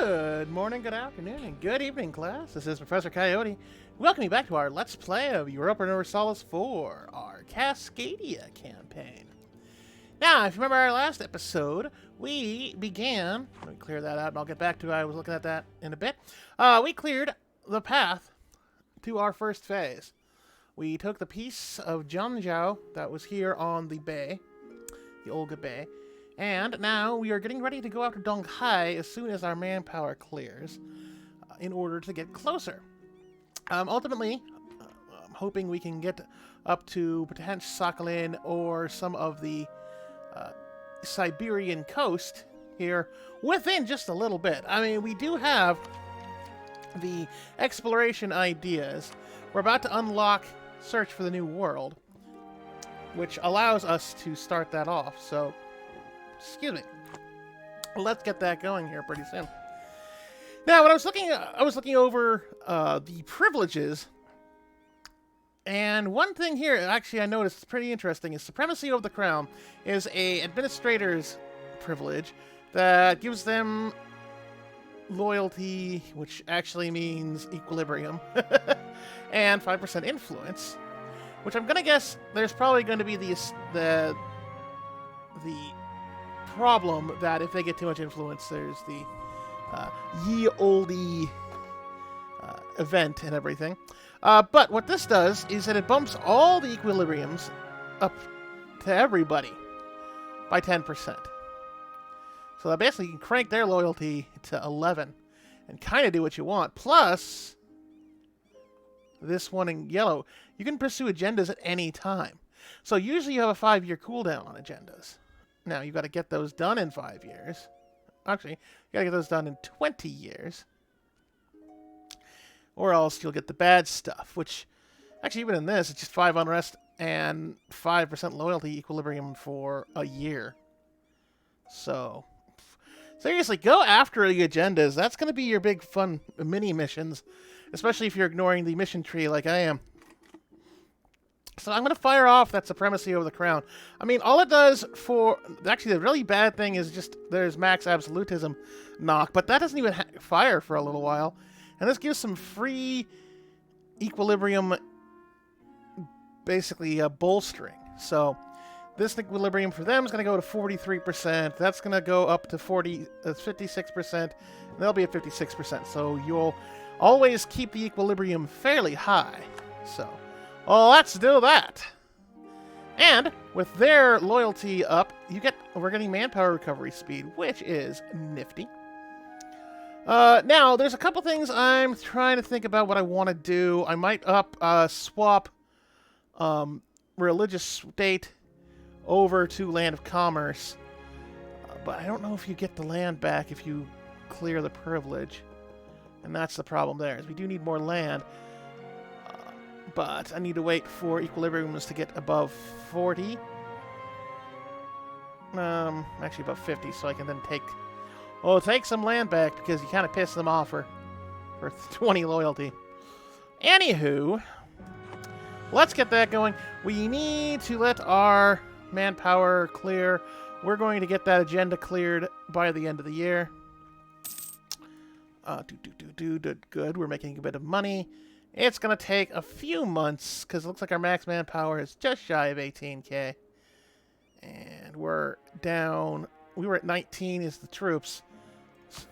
Good morning, good afternoon, and good evening, class. This is Professor Coyote. Welcome you back to our Let's Play of Europa Universalis 4, our Cascadia campaign. Now, if you remember our last episode, we began... Let me clear that out, and I'll get back to it. I was looking at that in a bit. We cleared the path to our first phase. We took the piece of Jianzhou that was here on the bay, the Olga Bay, and now we are getting ready to go after Donghai as soon as our manpower clears in order to get closer. Ultimately, I'm hoping we can get up to potentially Sakhalin or some of the Siberian coast here within just a little bit. I mean, we do have the exploration ideas. We're about to unlock Search for the New World, which allows us to start that off, so... Excuse me. Let's get that going here pretty soon. Now, when I was looking over the privileges, and one thing here, actually, I noticed is pretty interesting, is Supremacy over the Crown is a administrator's privilege that gives them loyalty, which actually means equilibrium, and 5% influence, which I'm gonna guess there's probably going to be the problem that if they get too much influence, there's the ye olde event and everything. But what this does is that it bumps all the equilibriums up to everybody by 10%. So that basically you can crank their loyalty to 11 and kind of do what you want. Plus, this one in yellow, you can pursue agendas at any time. So usually you have a 5-year cooldown on agendas. Now, you've got to get those done in 5 years. Actually, you got to get those done in 20 years. Or else you'll get the bad stuff, which, actually, even in this, it's just 5 unrest and 5% loyalty equilibrium for a year. So, seriously, go after the agendas. That's going to be your big, fun mini-missions, especially if you're ignoring the mission tree like I am. So I'm going to fire off that Supremacy over the Crown. I mean, all it does for... Actually, the really bad thing is just there's max absolutism knock, but that doesn't even fire for a little while. And this gives some free equilibrium, basically bolstering. So this equilibrium for them is going to go to 43%. That's going to go up to 56%. And they'll be at 56%. So you'll always keep the equilibrium fairly high. So... well, let's do that. And with their loyalty up, we're getting manpower recovery speed, which is nifty. Now, there's a couple things I'm trying to think about what I want to do. I might swap religious state over to Land of Commerce. But I don't know if you get the land back if you clear the privilege. And that's the problem there, is we do need more land. But I need to wait for equilibriums to get above 40. Actually above 50, so I can then take some land back, because you kind of piss them off for 20 loyalty. Anywho, let's get that going. We need to let our manpower clear. We're going to get that agenda cleared by the end of the year. Good. We're making a bit of money. It's going to take a few months, because it looks like our max manpower is just shy of 18k. And we're down... We were at 19 as the troops. So...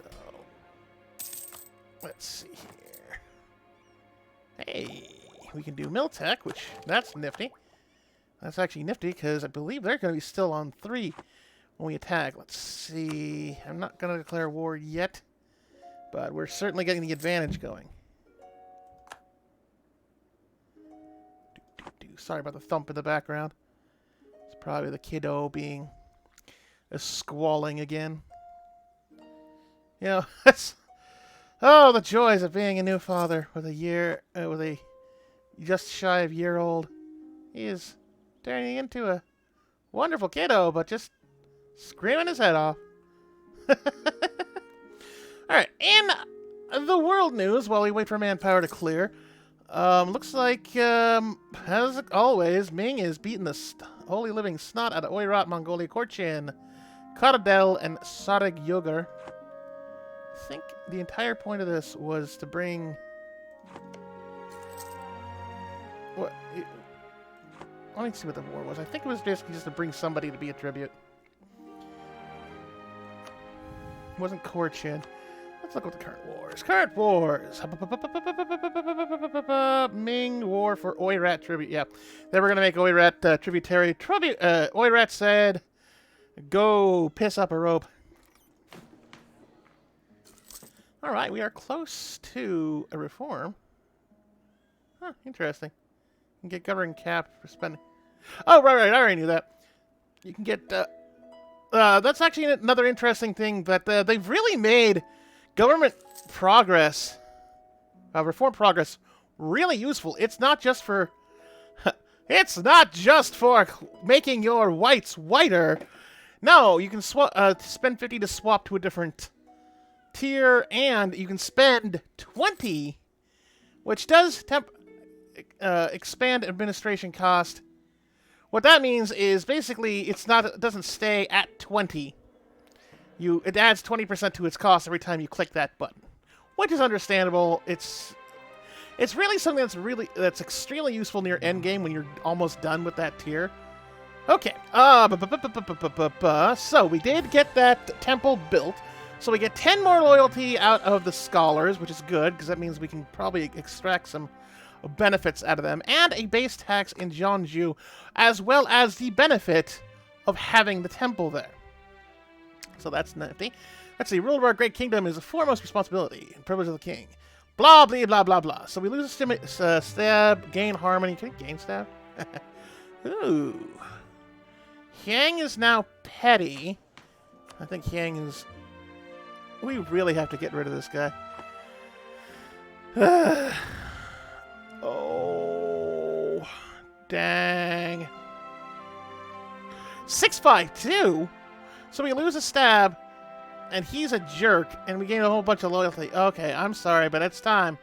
let's see here. Hey! We can do Miltech, which... that's nifty. That's actually nifty, because I believe they're going to be still on 3 when we attack. Let's see... I'm not going to declare war yet, but we're certainly getting the advantage going. Sorry about the thump in the background. It's probably the kiddo being squalling again. You know, oh, the joys of being a new father with a just shy of year-old. He is turning into a wonderful kiddo, but just screaming his head off. Alright, in the world news, while we wait for manpower to clear, looks like, as always, Ming is beating the holy living snot out of Oirat, Mongolia, Korchin, Karadel, and Sareg Yogur. think the entire point of this was to bring... What? Let me see what the war was. I think it was basically just to bring somebody to be a tribute. It wasn't Korchin. Let's look at the current wars. Current wars! Ming War for Oirat tribute. Yeah. They were going to make Oirat tributary. Oirat said, go piss up a rope. Alright, we are close to a reform. Huh, interesting. You can get government cap for spending. Oh, right, I already knew that. You can get... that's actually another interesting thing, that they've really made government progress, reform progress, really useful. It's not just for... it's not just for making your whites whiter. No, you can spend 50 to swap to a different tier, and you can spend 20, which does expand administration cost. What that means is basically it doesn't stay at 20. It adds 20% to its cost every time you click that button, which is understandable. It's really something that's extremely useful near endgame when you're almost done with that tier. Okay. So we did get that temple built. So we get 10 more loyalty out of the scholars, which is good because that means we can probably extract some benefits out of them, and a base tax in Jeonju, as well as the benefit of having the temple there. So that's nifty. Let's see. Rule of our great kingdom is the foremost responsibility and privilege of the king. Blah, blah, blah, blah, blah. So we lose a stab, gain harmony. Can we gain stab? Ooh. Hyang is now petty. I think Hyang is... We really have to get rid of this guy. Oh, dang. 652? So we lose a stab, and he's a jerk, and we gain a whole bunch of loyalty. Okay, I'm sorry, but it's time.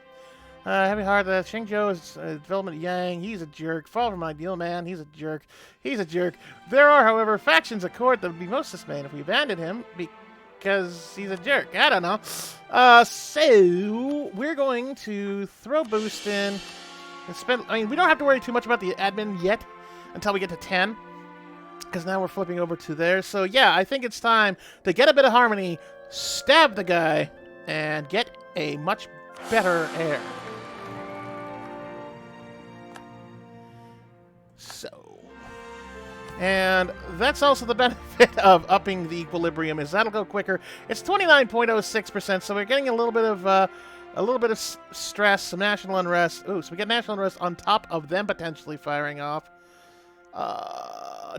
Heavy heart, Xingzhou is development Yang. He's a jerk. Fall from Ideal Man. He's a jerk. He's a jerk. There are, however, factions at court that would be most dismayed if we abandoned him because he's a jerk. I don't know. So we're going to throw boost in and spend... I mean, we don't have to worry too much about the admin yet until we get to 10. Because now we're flipping over to there. So yeah, I think it's time to get a bit of harmony, stab the guy, and get a much better heir. So... And that's also the benefit of upping the equilibrium, is that'll go quicker. It's 29.06%, so we're getting a little bit of stress, some national unrest. Ooh, so we get national unrest on top of them potentially firing off.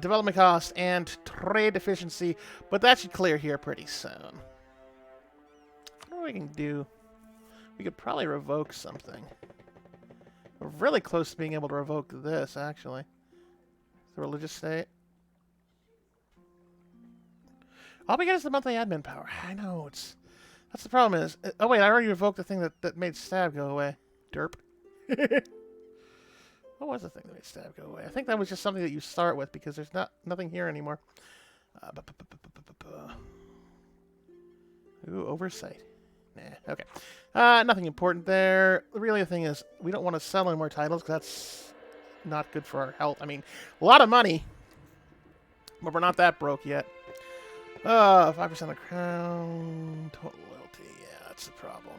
Development cost and trade efficiency, but that should clear here pretty soon. What we can do? We could probably revoke something. We're really close to being able to revoke this, actually. The religious state. All we get is the monthly admin power. I know, that's the problem is... Oh wait, I already revoked the thing that made stab go away. Derp. What was the thing that made stab go away? I think that was just something that you start with because there's nothing here anymore. Ooh, oversight. Nah, okay. Nothing important there. Really, the thing is, we don't want to sell any more titles because that's not good for our health. I mean, a lot of money, but we're not that broke yet. 5% of crown. Total loyalty. Yeah, that's the problem.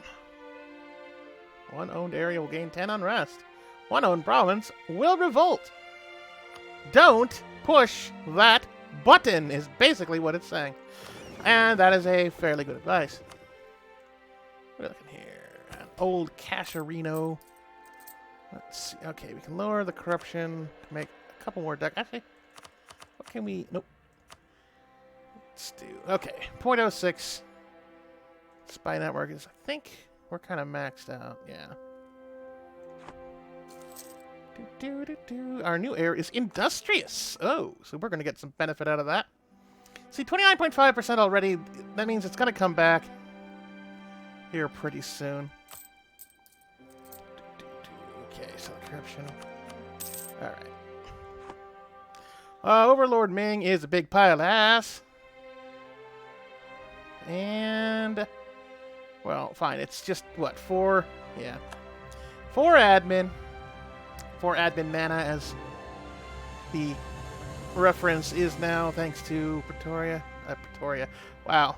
One owned area will gain 10 unrest. One owned province will revolt. Don't push that button is basically what it's saying. And that is a fairly good advice. What are we looking here? An old Casharino. Let's see. Okay, we can lower the corruption to make a couple more duck. Actually, what can we... Nope. Let's do... Okay, 0.06. Spy network is... I think we're kind of maxed out. Yeah. Our new heir is industrious. Oh, so we're going to get some benefit out of that. See, 29.5% already. That means it's going to come back here pretty soon. Okay, so the corruption. All right. Overlord Ming is a big pile of ass. And Well, fine. It's just, what, 4? Yeah. 4 admin. 4 admin mana, as the reference is now, thanks to Pretoria. Pretoria. Wow.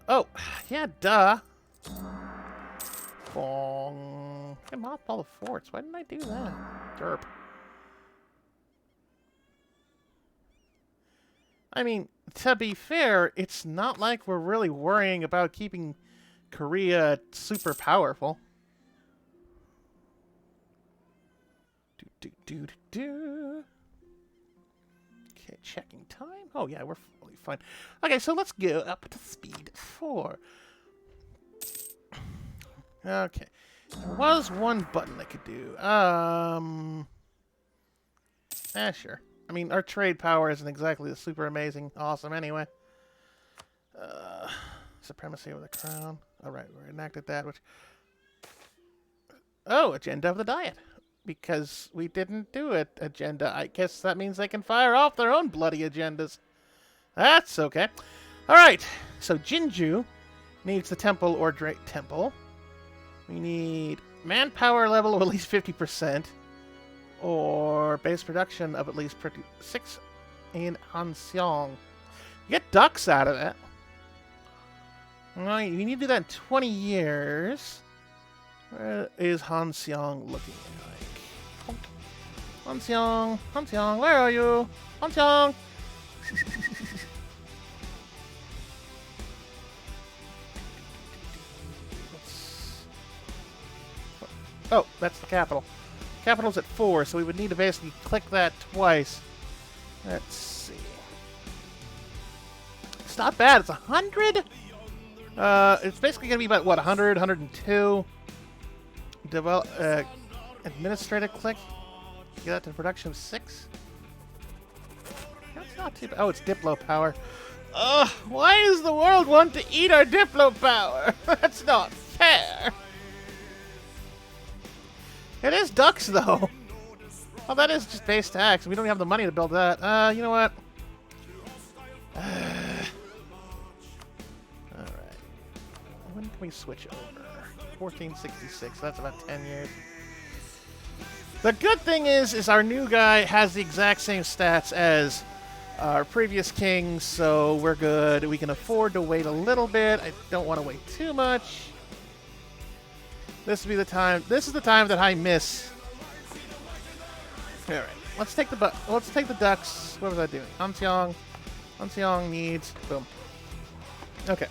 Oh, yeah, duh. Bong. I mothball the forts. Why didn't I do that? Derp. I mean, to be fair, it's not like we're really worrying about keeping Korea super powerful. Okay, checking time. Oh, yeah, we're fully fine. Okay, so let's go up to speed 4. Okay. There was one button I could do. Sure. I mean, our trade power isn't exactly the super amazing awesome anyway. Supremacy over the crown. Alright, we enacted that, which... Oh, agenda of the diet. Because we didn't do it, agenda. I guess that means they can fire off their own bloody agendas. That's okay. Alright, so Jinju needs the temple or Drake Temple. We need manpower level of at least 50%. Or base production of at least 6 in Hanseong. You get ducks out of it. Alright, you need to do that in 20 years. Where is Hanseong looking like? Hanseong, where are you? Hanseong! Oh, that's the capital. Capital's at 4, so we would need to basically click that twice. Let's see. It's not bad. It's 100. It's basically going to be about, what, 100, 102? Develop, administrative click. Get that to production of 6. That's not too bad. Oh, it's Diplo power. Ugh, why does the world want to eat our Diplo power? That's not fair. It is ducks, though. Oh, that is just base tax. We don't have the money to build that. You know what? Alright. When can we switch over? 1466. That's about 10 years. The good thing is our new guy has the exact same stats as our previous king, so we're good. We can afford to wait a little bit. I don't want to wait too much. This will be the time. This is the time that I miss. All right, let's take the ducks. What was I doing? Hanseong needs. Boom. Okay.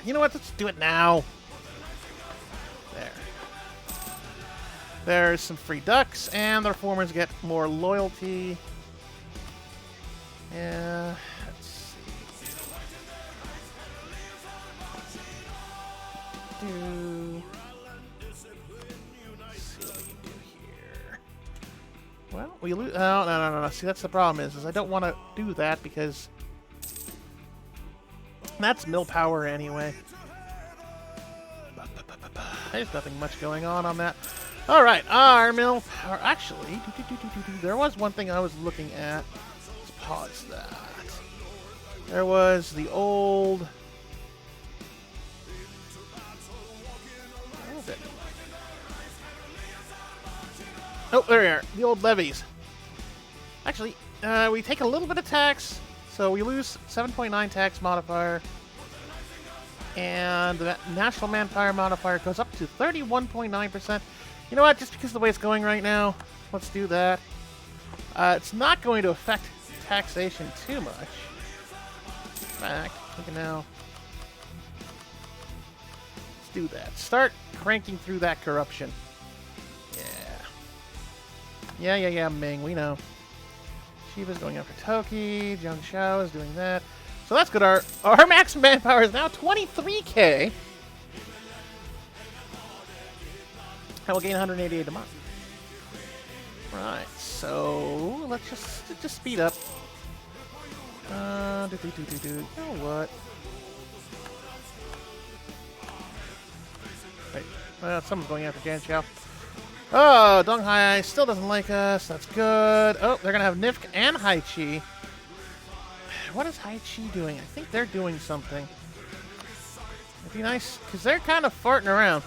You know what? Let's do it now. There. There's some free ducks, and their farmers get more loyalty. Yeah. Let's see. Well, we lose. Oh, no. See, that's the problem is I don't want to do that because that's mill power anyway. There's nothing much going on that. All right, our mill power. Actually, there was one thing I was looking at. Let's pause that. There was the old. Where is it? Oh, there we are. The old levies. Actually, we take a little bit of tax, so we lose 7.9 tax modifier. And the national manpower modifier goes up to 31.9%. You know what? Just because of the way it's going right now, let's do that. It's not going to affect taxation too much. In fact, we can now... Let's do that. Start cranking through that corruption. Yeah, Ming, we know. Shiva's going after Toki. Jiang Shao is doing that. So that's good. Our max manpower is now 23k. And we'll gain 188 a month. Right, so let's just speed up. You know what? Wait, someone's going after Jiang Shao. Oh, Dong Hai still doesn't like us. That's good. Oh, they're going to have Nifk and Hai Chi. what is Hai-Chi doing? I think they're doing something. It'd be nice, because they're kind of farting around.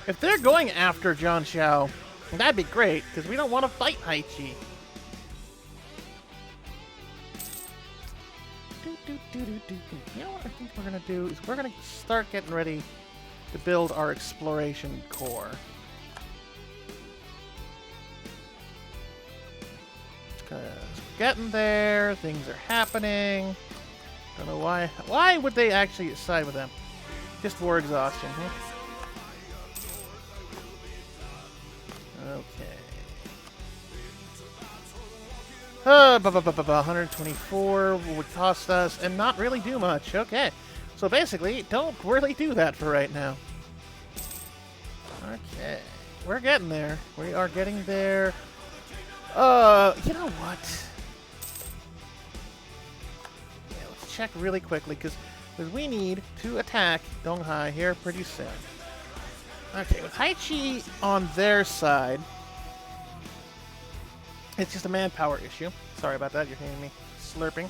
If they're going after John Xiao, that'd be great, because we don't want to fight Hai-Chi. You know what I think we're going to do is we're going to start getting ready to build our exploration core. Because we're getting there, things are happening. Don't know why. Why would they actually side with them? Just war exhaustion, huh? Okay. 124 would cost us and not really do much. Okay. So basically, don't really do that for right now. Okay. We're getting there. We are getting there. You know what? Yeah, let's check really quickly, because we need to attack Donghai here pretty soon. Okay, with Hai-Chi on their side, it's just a manpower issue. Sorry about that, you're hearing me slurping.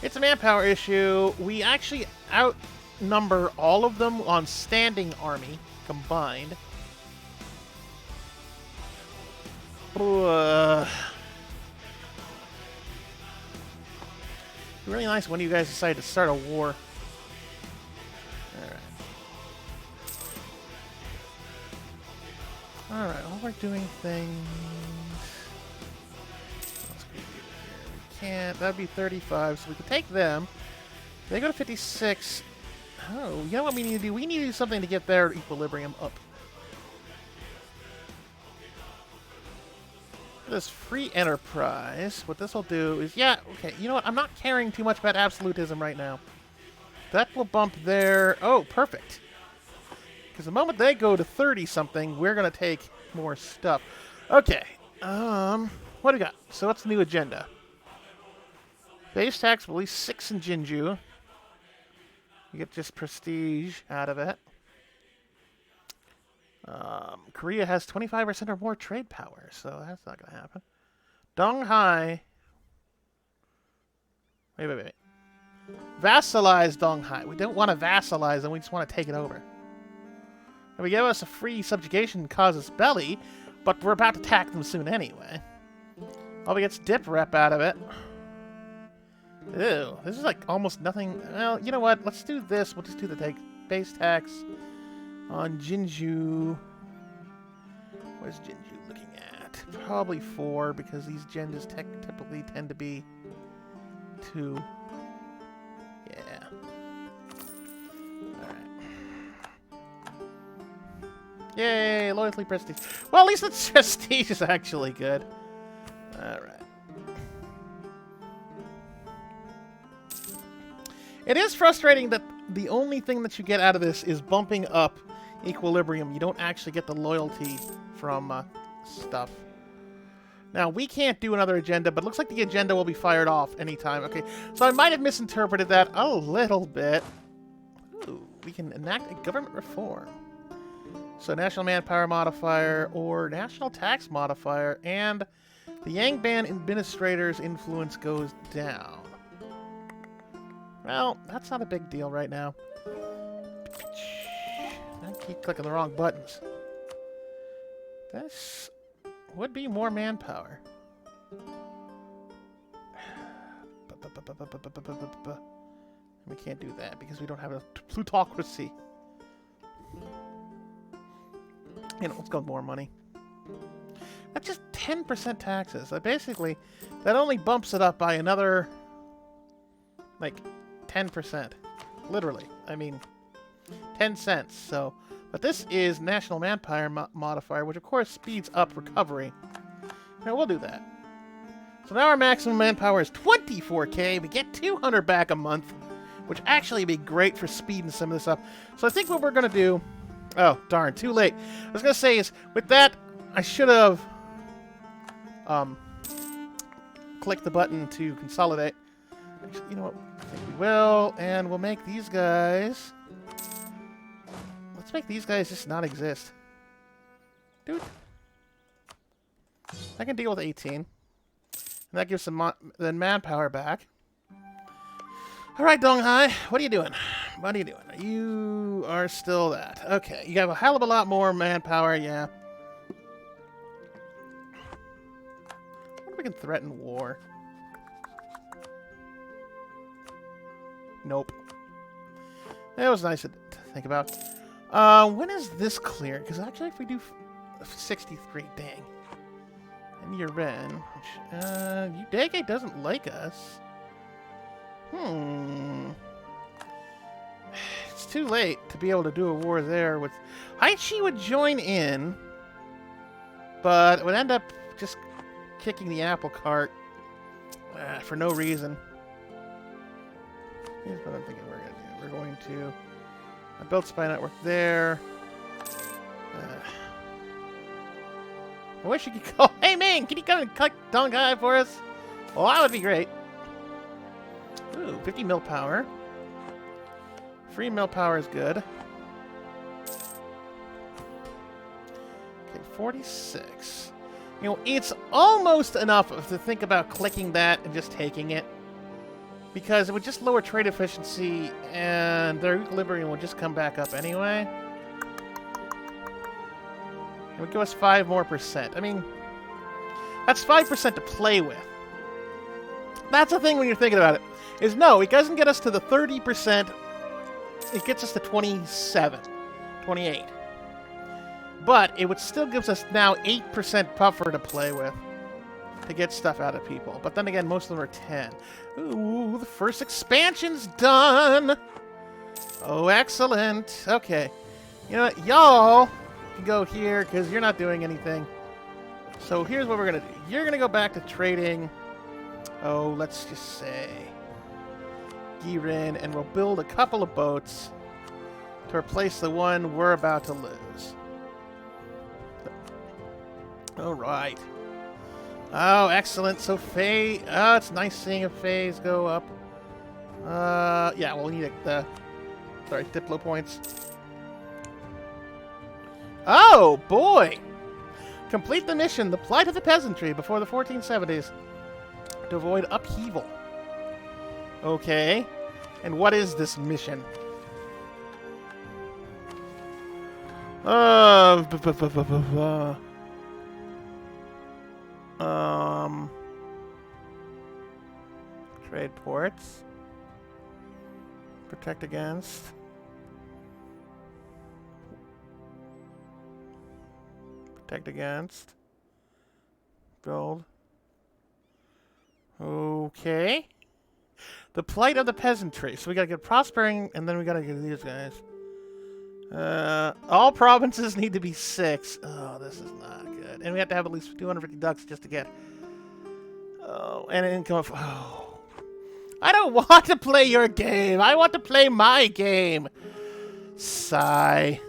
It's a manpower issue. We actually outnumber all of them on standing army combined. Really nice when you guys decide to start a war. Alright, while we're doing things... We can't. That'd be 35, so we can take them. They go to 56. Oh, you know what we need to do? We need to do something to get their equilibrium up. This free enterprise, what this will do is, yeah, okay, you know what? I'm not caring too much about absolutism right now. That will bump their... Oh, perfect. Because the moment they go to 30-something, we're going to take more stuff. Okay. What do we got? So what's the new agenda? Base tax, release 6 in Jinju. You get just prestige out of it. Korea has 25% or more trade power, so that's not going to happen. Donghai. Wait. Vassalize Donghai. We don't want to vassalize them, we just want to take it over. And we give us a free subjugation casus belli, but we're about to attack them soon anyway. Probably gets dip rep out of it. Ew, this is like almost nothing. Well, you know what? Let's do this. We'll just do the base tax on Jinju. What is Jinju looking at? Probably 4, because these genders typically tend to be 2. Yeah. Yay, loyalty prestige. Well, at least the prestige is actually good. Alright. It is frustrating that the only thing that you get out of this is bumping up equilibrium. You don't actually get the loyalty from stuff. Now, we can't do another agenda, but it looks like the agenda will be fired off anytime. Okay, so I might have misinterpreted that a little bit. Ooh, we can enact a government reform. So national manpower modifier or national tax modifier, and the Yangban administrator's influence goes down. Well, that's not a big deal right now. I keep clicking the wrong buttons. This would be more manpower. We can't do that because we don't have a plutocracy. You know, let's go with more money. That's just 10% taxes. Basically, that only bumps it up by another, like, 10%. Literally. I mean, 10 cents. So, but this is national manpower modifier, which of course speeds up recovery. Now, we'll do that. So now our maximum manpower is 24k. We get 200 back a month, which actually would be great for speeding some of this up. So I think what we're going to do... Oh, darn, too late. I was going to say is, with that, I should have clicked the button to consolidate. Actually, you know what? I think we will, and we'll make these guys... Let's make these guys just not exist. Dude. I can deal with 18. And that gives some then manpower back. All right, Donghai, what are you doing? What are you doing? You are still that. Okay, you have a hell of a lot more manpower, yeah. I wonder if we can threaten war. Nope. That was nice to think about. When is this clear? Because actually, if we do 63, dang. And you're in. Which, Udege doesn't like us. It's too late to be able to do a war there. With Haichi would join in, but would end up just kicking the apple cart for no reason. Here's what I'm thinking we're going to do. We're going to build spy network there. I wish you could go. Hey man, can you come and cut Donghai for us? Well, that would be great. Ooh, 50 mil power. Free mil power is good. Okay, 46. You know, it's almost enough to think about clicking that and just taking it. Because it would just lower trade efficiency and their equilibrium would just come back up anyway. It would give us 5% more. I mean, that's 5% to play with. That's the thing when you're thinking about it. Is no, it doesn't get us to the 30%. It gets us to 27, 28. But it would still gives us now 8% buffer to play with to get stuff out of people. But then again, most of them are 10. Ooh, the first expansion's done. Oh, excellent. Okay. You know what? Y'all can go here because you're not doing anything. So here's what we're going to do. You're going to go back to trading. Oh, let's just say Girin, and we'll build a couple of boats to replace the one we're about to lose. All right. Oh, excellent. So Faye, it's nice seeing a Faye's go up. Yeah, we'll need Diplo points. Oh, boy. Complete the mission, the plight of the peasantry before the 1470s. To avoid upheaval. Okay. And what is this mission? Trade ports. Protect against. Protect against. Gold. Okay. The plight of the peasantry. So we gotta get prospering, and then we gotta get these guys. All provinces need to be 6. Oh, this is not good. And we have to have at least 250 ducks just to get... Oh, and an income of... Oh. I don't want to play your game. I want to play my game. Sigh.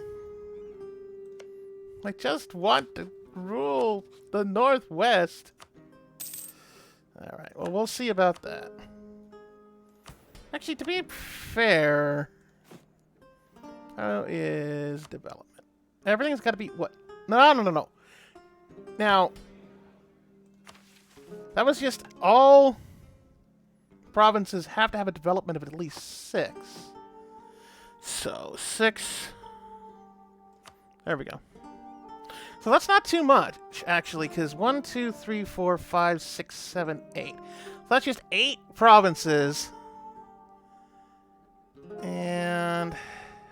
I just want to rule the Northwest. Alright, well, we'll see about that. Actually, to be fair... How is development? Everything's got to be... What? No. Now... That was just all... Provinces have to have a development of at least 6. So, 6... There we go. So that's not too much, actually, because 1, 2, 3, 4, 5, 6, 7, 8. So that's just 8 provinces. And,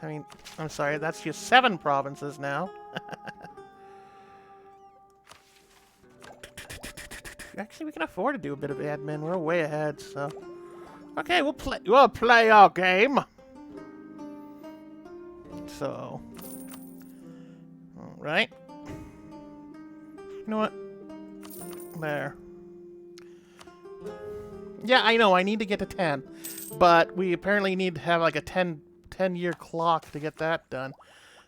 I mean, I'm sorry, that's just 7 provinces now. Actually, we can afford to do a bit of admin. We're way ahead, so... Okay, we'll play our game. So... Alright. You know what? There. Yeah, I know, I need to get to 10. But we apparently need to have like a 10-year clock to get that done.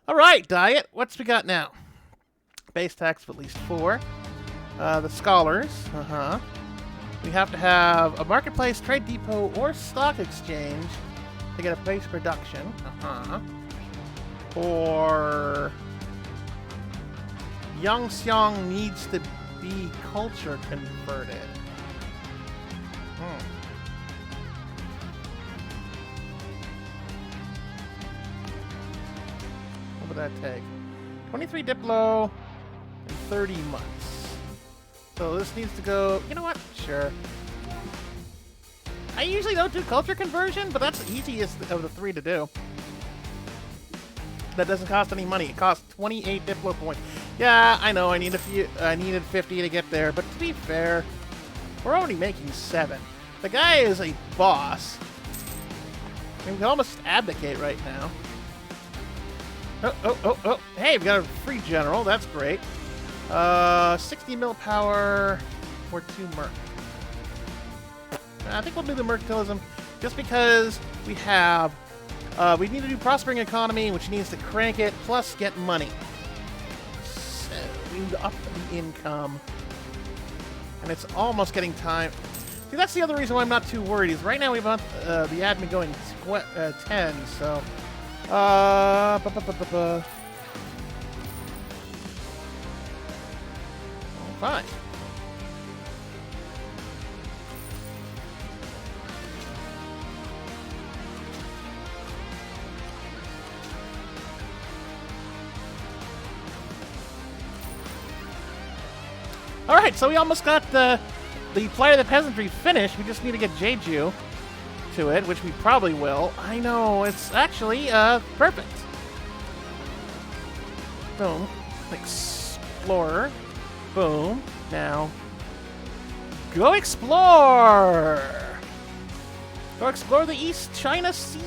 Alright, Diet, what's we got now? Base tax of at least 4. The scholars, We have to have a marketplace, trade depot, or stock exchange to get a base production. Or... Yangxiang needs to be culture converted. that take? 23 Diplo in 30 months. So this needs to go... You know what? Sure. I usually don't do culture conversion, but that's the easiest of the 3 to do. That doesn't cost any money. It costs 28 Diplo points. Yeah, I know. I needed 50 to get there, but to be fair, we're already making 7. The guy is a boss. I mean, we can almost abdicate right now. Oh. Hey, we got a free general. That's great. 60 mil power or 2 merc. I think we'll do the mercantilism just because we have... we need to do prospering economy, which needs to crank it, plus get money. So we need to up the income. And it's almost getting time. See, that's the other reason why I'm not too worried, is right now we have the admin going 10, so... Oh, fine. Alright, so we almost got the Plight of the Peasantry finished. We just need to get Jeju to it, which we probably will. I know, it's actually perfect. Boom. Explorer. Boom. Now, go explore! Go explore the East China Sea!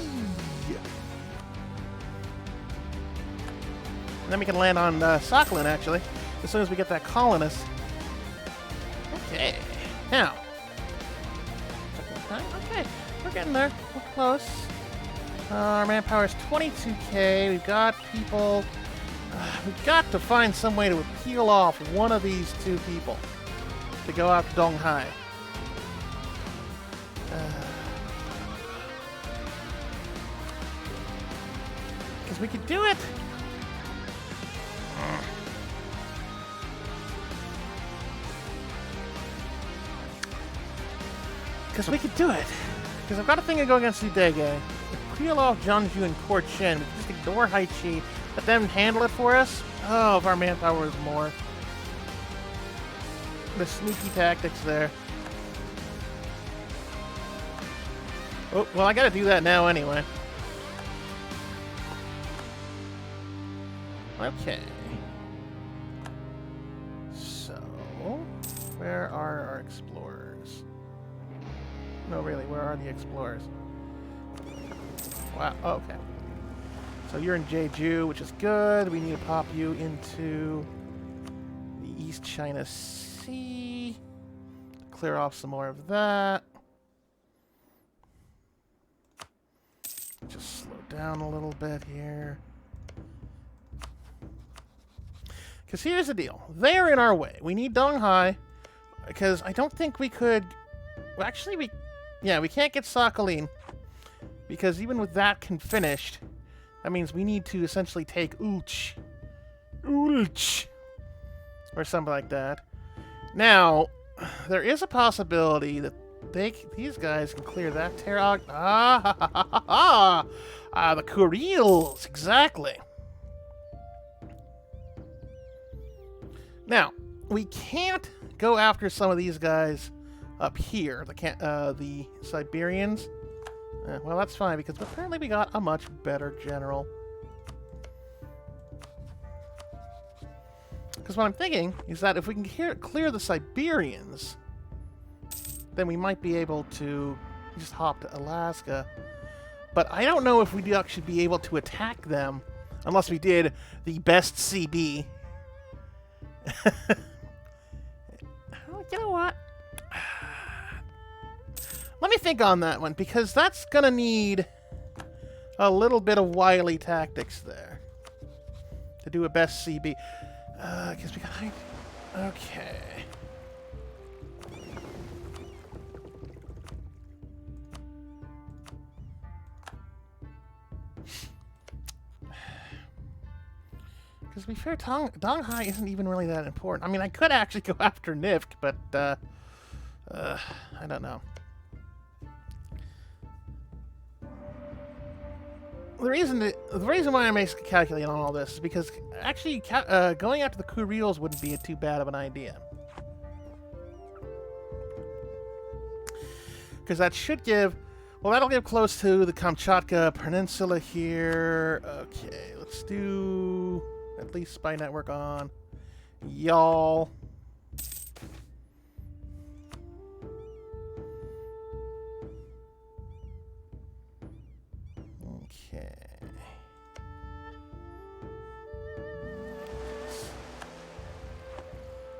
And then we can land on Sakhalin, actually, as soon as we get that colonist. Okay. Now. Okay. We're getting there. We're close. Our manpower is 22k. We've got people. We've got to find some way to peel off one of these 2 people to go out to Donghai. Because we could do it. Because we could do it. Because I've got a thing to go against Udege. Peel off Jeonju and Korchen. We can just ignore Haichi. Let them handle it for us. Oh, if our manpower is more. The sneaky tactics there. Oh, well, I gotta do that now anyway. Okay. So, where are our explorers? No, really, where are the explorers? Wow, oh, okay. So you're in Jeju, which is good. We need to pop you into the East China Sea. Clear off some more of that. Just slow down a little bit here. Because here's the deal. They're in our way. We need Donghai, because I don't think we could... Well, actually, we can't get Sakhalin, because even with that finished, that means we need to essentially take Ulch. Or something like that. Now, there is a possibility that these guys can clear that terror. The Kurils, exactly. Now, we can't go after some of these guys up here, the Siberians. Well, that's fine, because apparently we got a much better general. Because what I'm thinking is that if we can clear the Siberians, then we might be able to just hop to Alaska. But I don't know if we'd actually be able to attack them unless we did the best CB. You know what? Let me think on that one, because that's going to need a little bit of wily tactics there to do a best CB. Because we got... Okay. Because to be fair, Donghai isn't even really that important. I mean, I could actually go after Nifk, but, I don't know. the reason why I'm basically calculating on all this is because actually going after the Kuriles wouldn't be too bad of an idea. Because that should give, well, that'll give close to the Kamchatka Peninsula here. Okay, let's do at least spy network on y'all. Okay.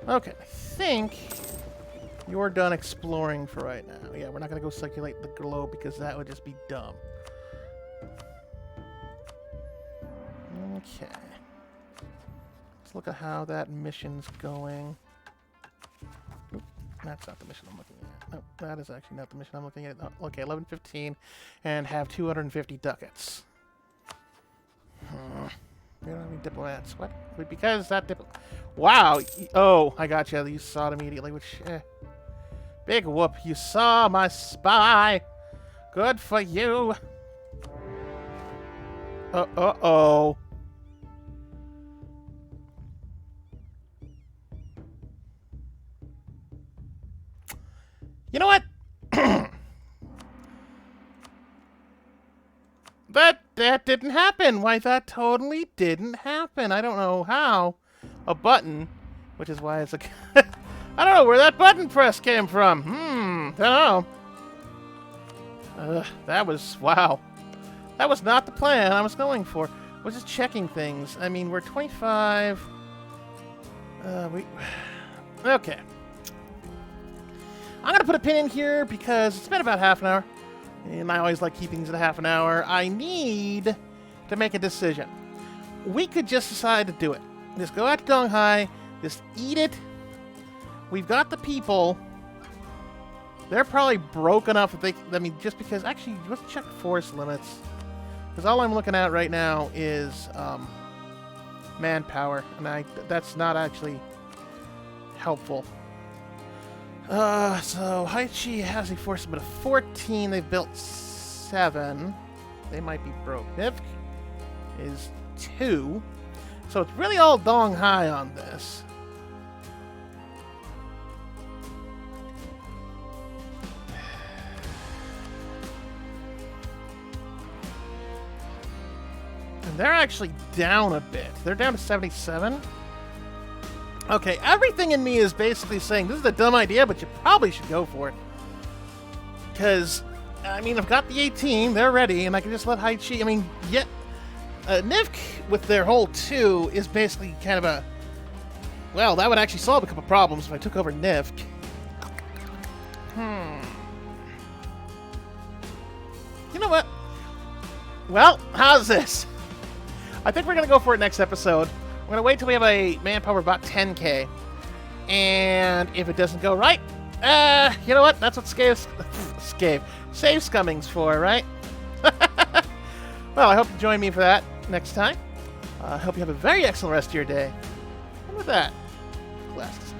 Okay, I think you're done exploring for right now. Yeah, we're not going to go circulate the globe because that would just be dumb. Okay. Let's look at how that mission's going. Oop, that's not the mission I'm looking at. No, that is actually not the mission I'm looking at. Oh, okay, 11:15 and have 250 ducats. We don't have any diplomats. What? Because that wow! Oh, I got you. You saw it immediately, which... Big whoop. You saw my spy. Good for you. Uh-oh. You know what? That didn't happen. Why, that totally didn't happen. I don't know how. A button, which is why it's a... I don't know where that button press came from. Don't know. That was... Wow. That was not the plan I was going for. I was just checking things. I mean, we're 25... Okay. I'm going to put a pin in here because it's been about half an hour. And I always like keeping things at half an hour. I need to make a decision. We could just decide to do it. Just go out to Donghai. Just eat it. We've got the people. They're probably broke enough if they... I mean, just because... Actually, let's check force limits. Because all I'm looking at right now is manpower. And that's not actually helpful. So Haichi has a force limit of 14. They've built 7. They might be broke. Nivk is 2. So it's really all Donghai on this. And they're actually down a bit. They're down to 77. Okay, everything in me is basically saying this is a dumb idea, but you probably should go for it. Because, I mean, I've got the 18, they're ready, and I can just let Haichi... I mean, yet... Nivk, with their whole 2, is basically kind of a... Well, that would actually solve a couple problems if I took over Nivk. You know what? Well, how's this? I think we're going to go for it next episode. I'm going to wait till we have a manpower of about 10k. And if it doesn't go right, you know what? That's what save scumming's for, right? Well, I hope you join me for that next time. I hope you have a very excellent rest of your day. And with that, class